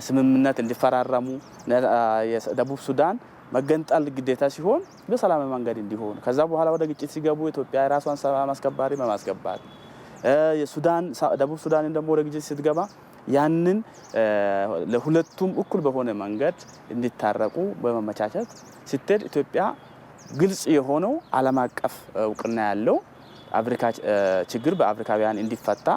ስምምነት እንዲፈራረሙ የደቡብ ሱዳን መገንጠል ግዴታ ሲሆን በሰላማዊ መንገድ እንዲሆን ከዛ በኋላ ወደ ግጭት ሲገቡ ኢትዮጵያ የራሷን ሰላም አስከባሪ በማስገባት የሱዳን ደቡብ ሱዳንን ደግሞ ወደ ግጭት ስትገባ ያንን ለሁለቱም እኩል በሆነ መንገድ እንዲታረቁ በመመቻቸት ስትሄድ ኢትዮጵያ ግልጽ የሆነው ዓለም አቀፍ እውቅና ያለው አፍሪካ ችግር በአፍሪካውያን እንዲፈታ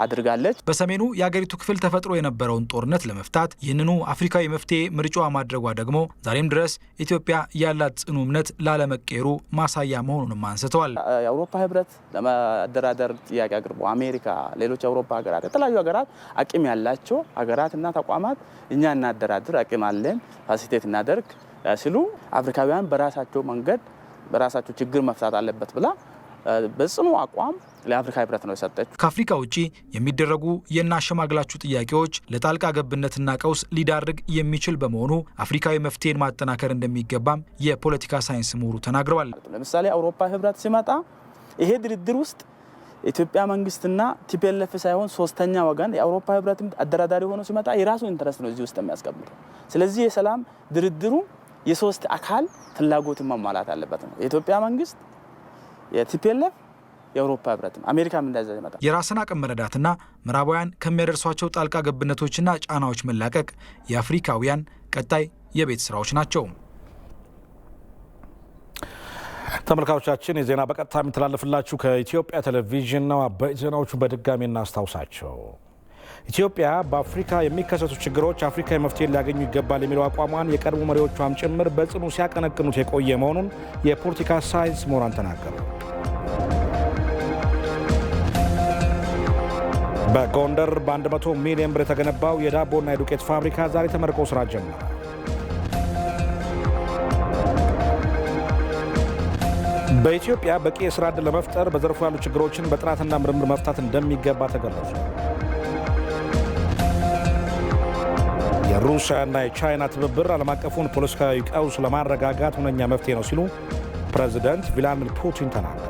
አድርጋለች። በሰሜኑ የአገሪቱ ክፍል ተፈጥሮ የነበረውን ጦርነት ለመፍታት ይህንኑ አፍሪካዊ መፍትሄ ምርጫዋ ማድረጓ ደግሞ ዛሬም ድረስ ኢትዮጵያ ያላት ጽኑ እምነት ላለመቀየሩ ማሳያ መሆኑንም አንስተዋል። የአውሮፓ ህብረት ለመደራደር ጥያቄ አቅርቦ አሜሪካ፣ ሌሎች የአውሮፓ ሀገራት፣ የተለያዩ ሀገራት አቅም ያላቸው ሀገራትና ተቋማት እኛ እናደራድር አቅም አለን ፋሲሊቴት እናደርግ ሲሉ አፍሪካውያን በራሳቸው መንገድ በራሳቸው ችግር መፍታት አለበት ብላ በጽኑ አቋም ለአፍሪካ ህብረት ነው የሰጠችው። ከአፍሪካ ውጪ የሚደረጉ የናሸማግላችሁ ጥያቄዎች ለጣልቃ ገብነትና ቀውስ ሊዳርግ የሚችል በመሆኑ አፍሪካዊ መፍትሄን ማጠናከር እንደሚገባም የፖለቲካ ሳይንስ ምሁሩ ተናግረዋል። ለምሳሌ አውሮፓ ህብረት ሲመጣ ይሄ ድርድር ውስጥ ኢትዮጵያ መንግስትና ቲፒኤልኤፍ ሳይሆን ሶስተኛ ወገን የአውሮፓ ህብረት አደራዳሪ ሆኖ ሲመጣ የራሱ ኢንተረስት ነው እዚህ ውስጥ የሚያስቀምጠው። ስለዚህ የሰላም ድርድሩ የሶስት አካል ፍላጎትን ማሟላት አለበት ነው የኢትዮጵያ መንግስት የቲፒኤልኤፍ የአውሮፓ ህብረትም አሜሪካም እንደዛ ይመጣል። የራስን አቅም መረዳትና ምዕራባውያን ከሚያደርሷቸው ጣልቃ ገብነቶችና ጫናዎች መላቀቅ የአፍሪካውያን ቀጣይ የቤት ስራዎች ናቸው። ተመልካቾቻችን የዜና በቀጥታ የሚተላለፍላችሁ ከኢትዮጵያ ቴሌቪዥን ነው። አበይት ዜናዎቹ በድጋሚ እናስታውሳቸው። ኢትዮጵያ በአፍሪካ የሚከሰቱ ችግሮች አፍሪካዊ መፍትሄ ሊያገኙ ይገባል የሚለው አቋሟን የቀድሞ መሪዎቿም ጭምር በጽኑ ሲያቀነቅኑት የቆየ መሆኑን የፖለቲካ ሳይንስ ምሁራን ተናገሩ። በጎንደር በ100 ሚሊዮን ብር የተገነባው የዳቦና የዱቄት ፋብሪካ ዛሬ ተመርቆ ስራ ጀመረ። በኢትዮጵያ በቂ የስራ ዕድል ለመፍጠር በዘርፉ ያሉ ችግሮችን በጥናትና ምርምር መፍታት እንደሚገባ ተገለጸ። የሩሲያና የቻይና ትብብር ዓለም አቀፉን ፖለቲካዊ ቀውስ ለማረጋጋት ሁነኛ መፍትሄ ነው ሲሉ ፕሬዚደንት ቭላድሚር ፑቲን ተናገሩ።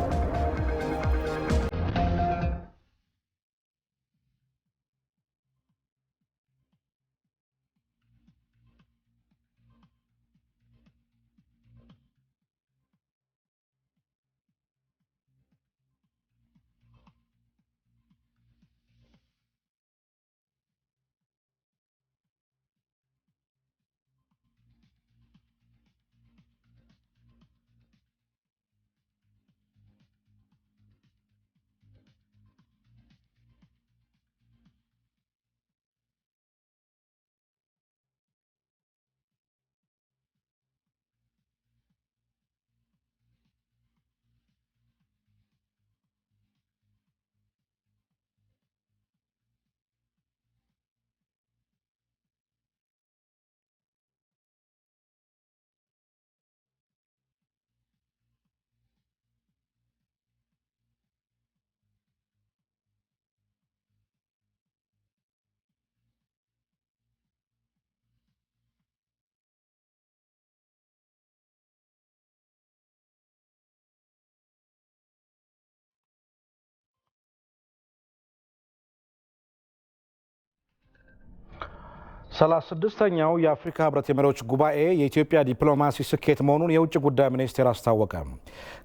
ሰላሳ ስድስተኛው የአፍሪካ ህብረት የመሪዎች ጉባኤ የኢትዮጵያ ዲፕሎማሲ ስኬት መሆኑን የውጭ ጉዳይ ሚኒስቴር አስታወቀ።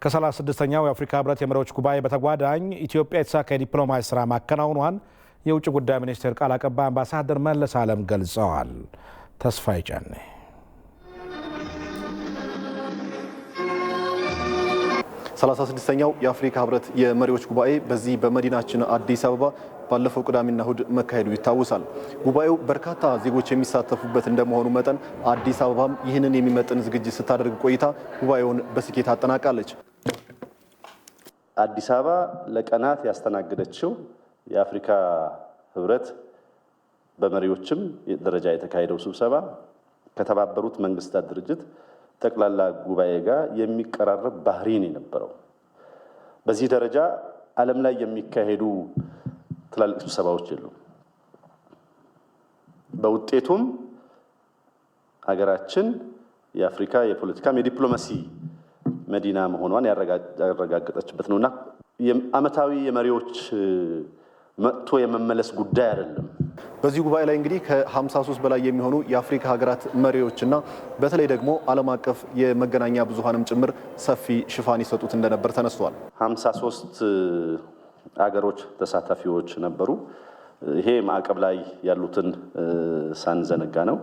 ከ36ኛው የአፍሪካ ህብረት የመሪዎች ጉባኤ በተጓዳኝ ኢትዮጵያ የተሳካ የዲፕሎማሲ ስራ ማከናወኗን የውጭ ጉዳይ ሚኒስቴር ቃል አቀባይ አምባሳደር መለስ አለም ገልጸዋል። ተስፋዬ ጫኔ 36ኛው የአፍሪካ ህብረት የመሪዎች ጉባኤ በዚህ በመዲናችን አዲስ አበባ ባለፈው ቅዳሜና እሁድ መካሄዱ ይታወሳል። ጉባኤው በርካታ ዜጎች የሚሳተፉበት እንደመሆኑ መጠን አዲስ አበባም ይህንን የሚመጥን ዝግጅት ስታደርግ ቆይታ ጉባኤውን በስኬት አጠናቃለች። አዲስ አበባ ለቀናት ያስተናገደችው የአፍሪካ ህብረት በመሪዎችም ደረጃ የተካሄደው ስብሰባ ከተባበሩት መንግስታት ድርጅት ጠቅላላ ጉባኤ ጋር የሚቀራረብ ባህሪን የነበረው በዚህ ደረጃ ዓለም ላይ የሚካሄዱ ትላልቅ ስብሰባዎች የሉም። በውጤቱም ሀገራችን የአፍሪካ የፖለቲካም የዲፕሎማሲ መዲና መሆኗን ያረጋገጠችበት ነውና ዓመታዊ የመሪዎች መጥቶ የመመለስ ጉዳይ አይደለም። በዚህ ጉባኤ ላይ እንግዲህ ከ53 በላይ የሚሆኑ የአፍሪካ ሀገራት መሪዎችና በተለይ ደግሞ ዓለም አቀፍ የመገናኛ ብዙሃንም ጭምር ሰፊ ሽፋን ይሰጡት እንደነበር ተነስቷል። 53 አገሮች ተሳታፊዎች ነበሩ። ይሄ ማዕቀብ ላይ ያሉትን ሳንዘነጋ ነው።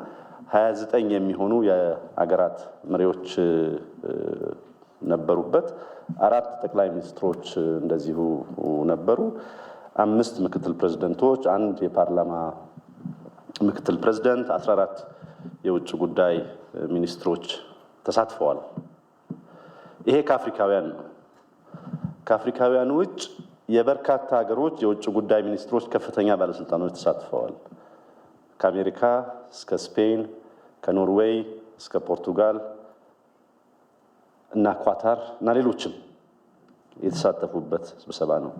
29 የሚሆኑ የአገራት መሪዎች ነበሩበት። 4 ጠቅላይ ሚኒስትሮች እንደዚሁ ነበሩ። 5 ምክትል ፕሬዝዳንቶች፣ 1 የፓርላማ ምክትል ፕሬዝዳንት፣ 14 የውጭ ጉዳይ ሚኒስትሮች ተሳትፈዋል። ይሄ ከአፍሪካውያን ነው። ከአፍሪካውያን ውጭ የበርካታ ሀገሮች የውጭ ጉዳይ ሚኒስትሮች ከፍተኛ ባለስልጣኖች ተሳትፈዋል። ከአሜሪካ እስከ ስፔን፣ ከኖርዌይ እስከ ፖርቱጋል እና ኳታር እና ሌሎችም የተሳተፉበት ስብሰባ ነው።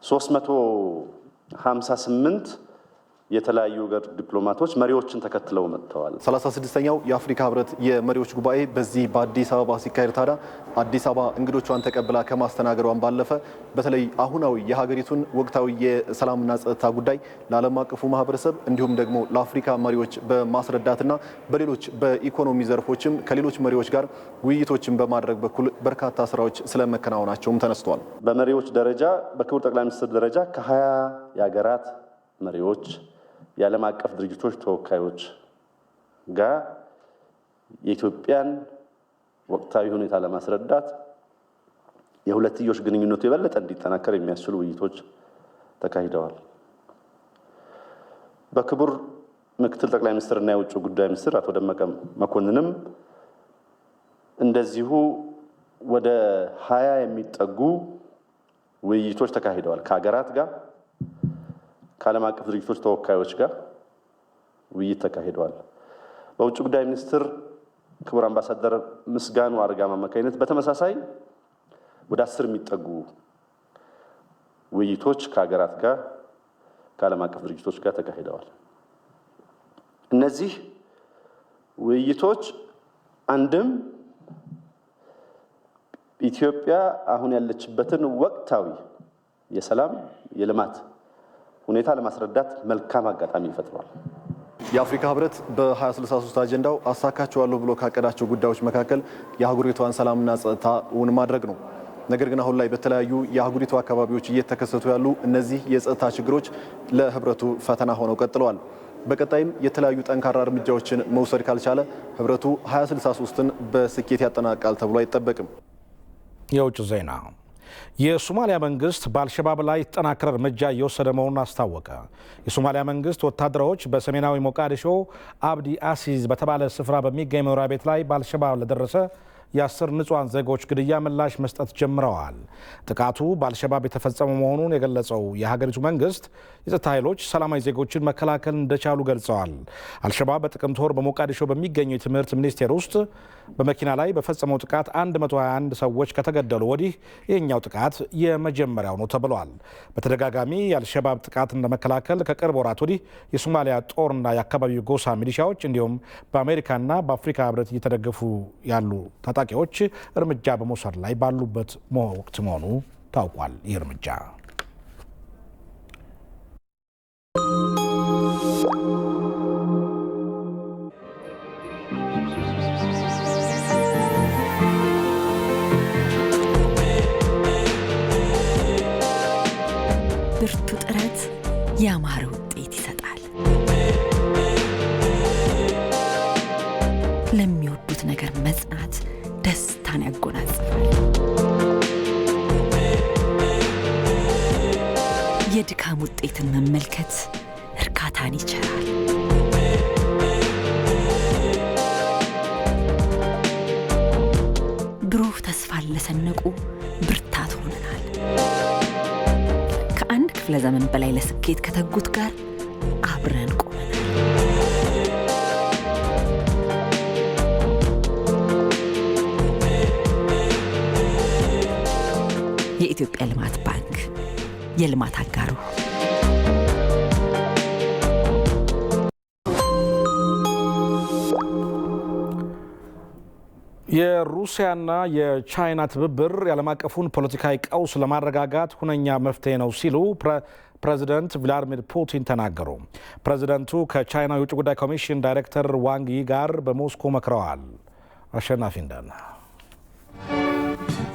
358 የተለያዩ ሀገር ዲፕሎማቶች መሪዎችን ተከትለው መጥተዋል። 36ኛው የአፍሪካ ህብረት የመሪዎች ጉባኤ በዚህ በአዲስ አበባ ሲካሄድ ታዲያ አዲስ አበባ እንግዶቿን ተቀብላ ከማስተናገዷን ባለፈ በተለይ አሁናዊ የሀገሪቱን ወቅታዊ የሰላምና ጸጥታ ጉዳይ ለዓለም አቀፉ ማህበረሰብ እንዲሁም ደግሞ ለአፍሪካ መሪዎች በማስረዳትና በሌሎች በኢኮኖሚ ዘርፎችም ከሌሎች መሪዎች ጋር ውይይቶችን በማድረግ በኩል በርካታ ስራዎች ስለመከናወናቸውም ተነስተዋል። በመሪዎች ደረጃ በክቡር ጠቅላይ ሚኒስትር ደረጃ ከ20 የሀገራት መሪዎች የዓለም አቀፍ ድርጅቶች ተወካዮች ጋር የኢትዮጵያን ወቅታዊ ሁኔታ ለማስረዳት የሁለትዮሽ ግንኙነቱ የበለጠ እንዲጠናከር የሚያስችሉ ውይይቶች ተካሂደዋል። በክቡር ምክትል ጠቅላይ ሚኒስትርና የውጭ ጉዳይ ሚኒስትር አቶ ደመቀ መኮንንም እንደዚሁ ወደ 20 የሚጠጉ ውይይቶች ተካሂደዋል። ከሀገራት ጋር ከዓለም አቀፍ ድርጅቶች ተወካዮች ጋር ውይይት ተካሂደዋል። በውጭ ጉዳይ ሚኒስትር ክቡር አምባሳደር ምስጋኑ አርጋማ አማካኝነት በተመሳሳይ ወደ 10 የሚጠጉ ውይይቶች ከሀገራት ጋር ከዓለም አቀፍ ድርጅቶች ጋር ተካሂደዋል። እነዚህ ውይይቶች አንድም ኢትዮጵያ አሁን ያለችበትን ወቅታዊ የሰላም የልማት ሁኔታ ለማስረዳት መልካም አጋጣሚ ይፈጥራል። የአፍሪካ ህብረት በ2063 አጀንዳው አሳካቸዋለሁ ብሎ ካቀዳቸው ጉዳዮች መካከል የአህጉሪቷን ሰላምና ጸጥታ እውን ማድረግ ነው። ነገር ግን አሁን ላይ በተለያዩ የአህጉሪቷ አካባቢዎች እየተከሰቱ ያሉ እነዚህ የጸጥታ ችግሮች ለህብረቱ ፈተና ሆነው ቀጥለዋል። በቀጣይም የተለያዩ ጠንካራ እርምጃዎችን መውሰድ ካልቻለ ህብረቱ 2063ን በስኬት ያጠናቅቃል ተብሎ አይጠበቅም። የውጭ ዜና። የሶማሊያ መንግስት በአልሸባብ ላይ የተጠናከረ እርምጃ እየወሰደ መሆኑን አስታወቀ። የሶማሊያ መንግስት ወታደሮች በሰሜናዊ ሞቃዲሾ አብዲ አሲዝ በተባለ ስፍራ በሚገኝ መኖሪያ ቤት ላይ በአልሸባብ ለደረሰ የ10 ንጹሃን ዜጎች ግድያ ምላሽ መስጠት ጀምረዋል። ጥቃቱ በአልሸባብ የተፈጸመ መሆኑን የገለጸው የሀገሪቱ መንግስት የጸጥታ ኃይሎች ሰላማዊ ዜጎችን መከላከል እንደቻሉ ገልጸዋል። አልሸባብ በጥቅምት ወር በሞቃዲሾ በሚገኘው የትምህርት ሚኒስቴር ውስጥ በመኪና ላይ በፈጸመው ጥቃት 121 ሰዎች ከተገደሉ ወዲህ ይህኛው ጥቃት የመጀመሪያው ነው ተብሏል። በተደጋጋሚ የአልሸባብ ጥቃትን ለመከላከል ከቅርብ ወራት ወዲህ የሶማሊያ ጦርና የአካባቢው ጎሳ ሚሊሻዎች እንዲሁም በአሜሪካና በአፍሪካ ህብረት እየተደገፉ ያሉ ታጣቂዎች እርምጃ በመውሰድ ላይ ባሉበት ወቅት መሆኑ ታውቋል። ይህ እርምጃ ብርቱ ጥረት ያማረ ውጤት ይሰጣል። ለሚወዱት ነገር መጽናት ደስታን ያጎናጽፋል። የድካም ውጤትን መመልከት እርካታን ይቸራል። ብሩህ ተስፋን ለሰነቁ ብርታት ሆነናል። ከአንድ ክፍለ ዘመን በላይ ለስኬት ከተጉት ጋር አብረን ቆመናል። የኢትዮጵያ ልማት ባንክ የልማት አጋሩ። የሩሲያና የቻይና ትብብር የዓለም አቀፉን ፖለቲካዊ ቀውስ ለማረጋጋት ሁነኛ መፍትሄ ነው ሲሉ ፕሬዚደንት ቭላዲሚር ፑቲን ተናገሩ። ፕሬዚደንቱ ከቻይና የውጭ ጉዳይ ኮሚሽን ዳይሬክተር ዋንግ ይ ጋር በሞስኮ መክረዋል። አሸናፊ እንዳለ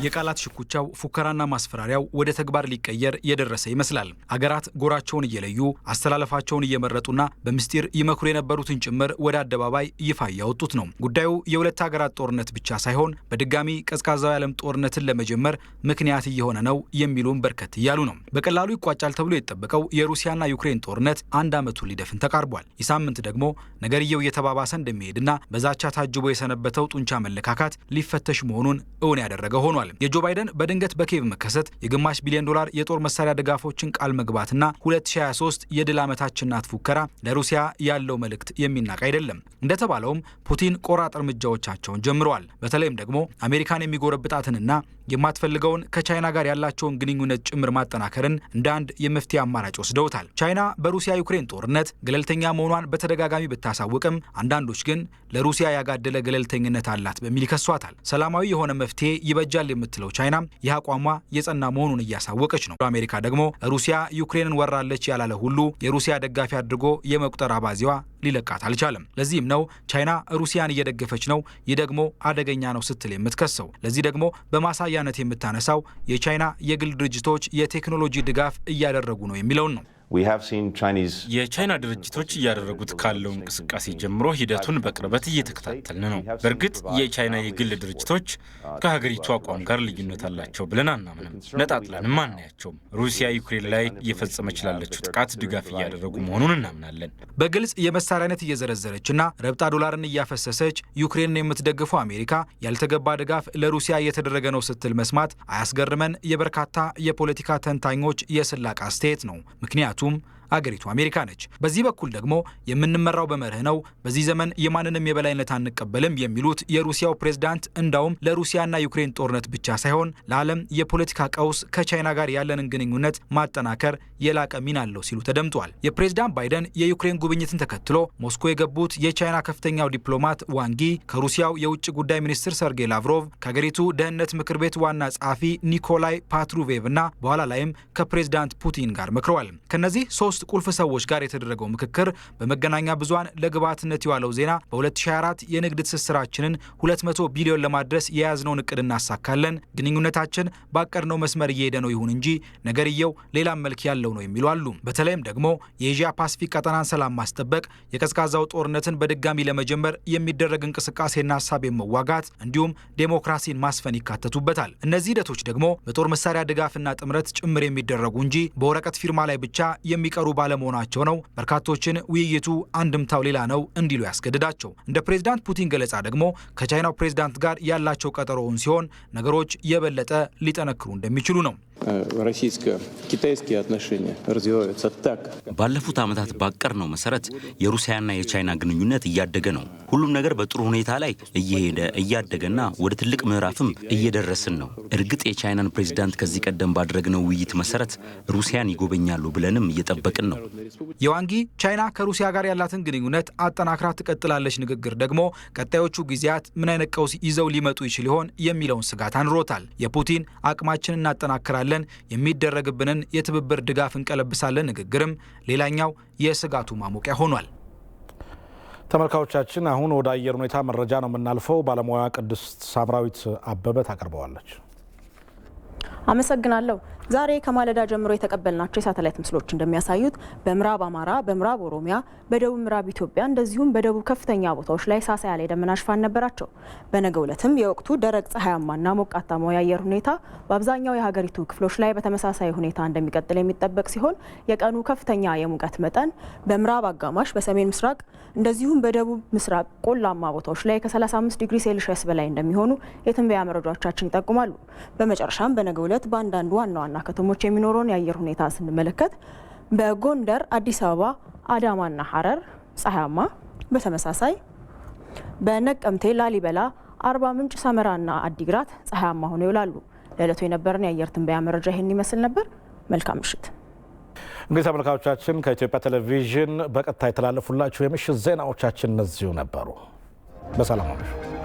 የቃላት ሽኩቻው ፉከራና ማስፈራሪያው ወደ ተግባር ሊቀየር የደረሰ ይመስላል። አገራት ጎራቸውን እየለዩ አስተላለፋቸውን እየመረጡና በምስጢር ይመክሩ የነበሩትን ጭምር ወደ አደባባይ ይፋ ያወጡት ነው። ጉዳዩ የሁለት ሀገራት ጦርነት ብቻ ሳይሆን በድጋሚ ቀዝቃዛው የዓለም ጦርነትን ለመጀመር ምክንያት እየሆነ ነው የሚሉም በርከት እያሉ ነው። በቀላሉ ይቋጫል ተብሎ የተጠበቀው የሩሲያና ዩክሬን ጦርነት አንድ ዓመቱን ሊደፍን ተቃርቧል። ይህ ሳምንት ደግሞ ነገርየው እየተባባሰ እንደሚሄድና በዛቻ ታጅቦ የሰነበተው ጡንቻ መለካካት ሊፈተሽ መሆኑን እውን ያደረገ ሆኗል። የጆ ባይደን በድንገት በኬቭ መከሰት የግማሽ ቢሊዮን ዶላር የጦር መሳሪያ ድጋፎችን ቃል መግባትና 2023 የድል ዓመታችን ናት ፉከራ ለሩሲያ ያለው መልእክት የሚናቅ አይደለም። እንደተባለውም ፑቲን ቆራጥ እርምጃዎቻቸውን ጀምረዋል። በተለይም ደግሞ አሜሪካን የሚጎረብጣትንና የማትፈልገውን ከቻይና ጋር ያላቸውን ግንኙነት ጭምር ማጠናከርን እንደ አንድ የመፍትሄ አማራጭ ወስደውታል። ቻይና በሩሲያ ዩክሬን ጦርነት ገለልተኛ መሆኗን በተደጋጋሚ ብታሳውቅም አንዳንዶች ግን ለሩሲያ ያጋደለ ገለልተኝነት አላት በሚል ይከሷታል። ሰላማዊ የሆነ መፍትሄ ይበጃል የምትለው ቻይና ይህ አቋሟ የጸና መሆኑን እያሳወቀች ነው። አሜሪካ ደግሞ ሩሲያ ዩክሬንን ወራለች ያላለ ሁሉ የሩሲያ ደጋፊ አድርጎ የመቁጠር አባዚዋ ሊለቃት አልቻለም። ለዚህም ነው ቻይና ሩሲያን እየደገፈች ነው፣ ይህ ደግሞ አደገኛ ነው ስትል የምትከሰው። ለዚህ ደግሞ በማሳያነት የምታነሳው የቻይና የግል ድርጅቶች የቴክኖሎጂ ድጋፍ እያደረጉ ነው የሚለውን ነው። የቻይና ድርጅቶች እያደረጉት ካለው እንቅስቃሴ ጀምሮ ሂደቱን በቅርበት እየተከታተልን ነው። በእርግጥ የቻይና የግል ድርጅቶች ከሀገሪቱ አቋም ጋር ልዩነት አላቸው ብለን አናምንም፣ ነጣጥለንም አናያቸውም። ሩሲያ ዩክሬን ላይ እየፈጸመች ላለችው ጥቃት ድጋፍ እያደረጉ መሆኑን እናምናለን። በግልጽ የመሳሪያ አይነት እየዘረዘረችና ረብጣ ዶላርን እያፈሰሰች ዩክሬንን የምትደግፈው አሜሪካ ያልተገባ ድጋፍ ለሩሲያ እየተደረገ ነው ስትል መስማት አያስገርመን የበርካታ የፖለቲካ ተንታኞች የስላቅ አስተያየት ነው። ምክንያቱም አገሪቱ አሜሪካ ነች። በዚህ በኩል ደግሞ የምንመራው በመርህ ነው፣ በዚህ ዘመን የማንንም የበላይነት አንቀበልም የሚሉት የሩሲያው ፕሬዝዳንት እንዳውም ለሩሲያና ዩክሬን ጦርነት ብቻ ሳይሆን ለዓለም የፖለቲካ ቀውስ ከቻይና ጋር ያለንን ግንኙነት ማጠናከር የላቀ ሚና አለው ሲሉ ተደምጧል። የፕሬዝዳንት ባይደን የዩክሬን ጉብኝትን ተከትሎ ሞስኮ የገቡት የቻይና ከፍተኛው ዲፕሎማት ዋንጊ ከሩሲያው የውጭ ጉዳይ ሚኒስትር ሰርጌይ ላቭሮቭ ከሀገሪቱ ደህንነት ምክር ቤት ዋና ጸሐፊ ኒኮላይ ፓትሩቬቭ እና በኋላ ላይም ከፕሬዝዳንት ፑቲን ጋር መክረዋል። ከነዚህ ሶስት ቁልፍ ሰዎች ጋር የተደረገው ምክክር በመገናኛ ብዙሃን ለግብዓትነት የዋለው ዜና በ2024 የንግድ ትስስራችንን 200 ቢሊዮን ለማድረስ የያዝነውን እቅድ እናሳካለን፣ ግንኙነታችን ባቀድነው መስመር እየሄደ ነው፣ ይሁን እንጂ ነገርየው ሌላም መልክ ያለው ነው የሚሉ አሉ። በተለይም ደግሞ የኤዥያ ፓሲፊክ ቀጠናን ሰላም ማስጠበቅ፣ የቀዝቃዛው ጦርነትን በድጋሚ ለመጀመር የሚደረግ እንቅስቃሴና ሀሳብ መዋጋት እንዲሁም ዴሞክራሲን ማስፈን ይካተቱበታል። እነዚህ ሂደቶች ደግሞ በጦር መሳሪያ ድጋፍና ጥምረት ጭምር የሚደረጉ እንጂ በወረቀት ፊርማ ላይ ብቻ የሚቀሩ ባለመሆናቸው ነው በርካቶችን ውይይቱ አንድምታው ሌላ ነው እንዲሉ ያስገድዳቸው። እንደ ፕሬዝዳንት ፑቲን ገለጻ ደግሞ ከቻይናው ፕሬዝዳንት ጋር ያላቸው ቀጠሮውን ሲሆን ነገሮች የበለጠ ሊጠነክሩ እንደሚችሉ ነው። ባለፉት ዓመታት ባቀድነው መሰረት የሩሲያና የቻይና ግንኙነት እያደገ ነው። ሁሉም ነገር በጥሩ ሁኔታ ላይ እየሄደ እያደገና ወደ ትልቅ ምዕራፍም እየደረስን ነው። እርግጥ የቻይናን ፕሬዝዳንት ከዚህ ቀደም ባደረግነው ውይይት መሰረት ሩሲያን ይጎበኛሉ ብለንም እየጠበቅን ነው። የዋንጊ ቻይና ከሩሲያ ጋር ያላትን ግንኙነት አጠናክራ ትቀጥላለች ንግግር ደግሞ ቀጣዮቹ ጊዜያት ምን አይነት ቀውስ ይዘው ሊመጡ ይችል ይሆን የሚለውን ስጋት አንሮታል። የፑቲን አቅማችንን እናጠናክራለን፣ የሚደረግብንን የትብብር ድጋፍ እንቀለብሳለን ንግግርም ሌላኛው የስጋቱ ማሞቂያ ሆኗል። ተመልካቾቻችን አሁን ወደ አየር ሁኔታ መረጃ ነው የምናልፈው። ባለሙያ ቅድስት ሳምራዊት አበበ ታቀርበዋለች። አመሰግናለሁ። ዛሬ ከማለዳ ጀምሮ የተቀበልናቸው የሳተላይት ምስሎች እንደሚያሳዩት በምዕራብ አማራ፣ በምዕራብ ኦሮሚያ፣ በደቡብ ምዕራብ ኢትዮጵያ እንደዚሁም በደቡብ ከፍተኛ ቦታዎች ላይ ሳሳ ያለ የደመና ሽፋን ነበራቸው። በነገው ዕለትም የወቅቱ ደረቅ ፀሐያማና ሞቃታማው የአየር ሁኔታ በአብዛኛው የሀገሪቱ ክፍሎች ላይ በተመሳሳይ ሁኔታ እንደሚቀጥል የሚጠበቅ ሲሆን የቀኑ ከፍተኛ የሙቀት መጠን በምዕራብ አጋማሽ፣ በሰሜን ምስራቅ እንደዚሁም በደቡብ ምስራቅ ቆላማ ቦታዎች ላይ ከ35 ዲግሪ ሴልሺየስ በላይ እንደሚሆኑ የትንበያ መረጃዎቻችን ይጠቁማሉ። በመጨረሻም በነገው ዕለት በአንዳንድ ዋና ዋና ከተሞች የሚኖረውን የአየር ሁኔታ ስንመለከት በጎንደር፣ አዲስ አበባ፣ አዳማና ሐረር ፀሐያማ፣ በተመሳሳይ በነቀምቴ፣ ላሊበላ፣ አርባ ምንጭ፣ ሰመራና አዲግራት ፀሐያማ ሆነው ይውላሉ። ለዕለቱ የነበረን የአየር ትንበያ መረጃ ይህን ይመስል ነበር። መልካም ምሽት። እንግዲህ ተመልካቾቻችን ከኢትዮጵያ ቴሌቪዥን በቀጥታ የተላለፉላችሁ የምሽት ዜናዎቻችን እነዚሁ ነበሩ። በሰላም አመሹ።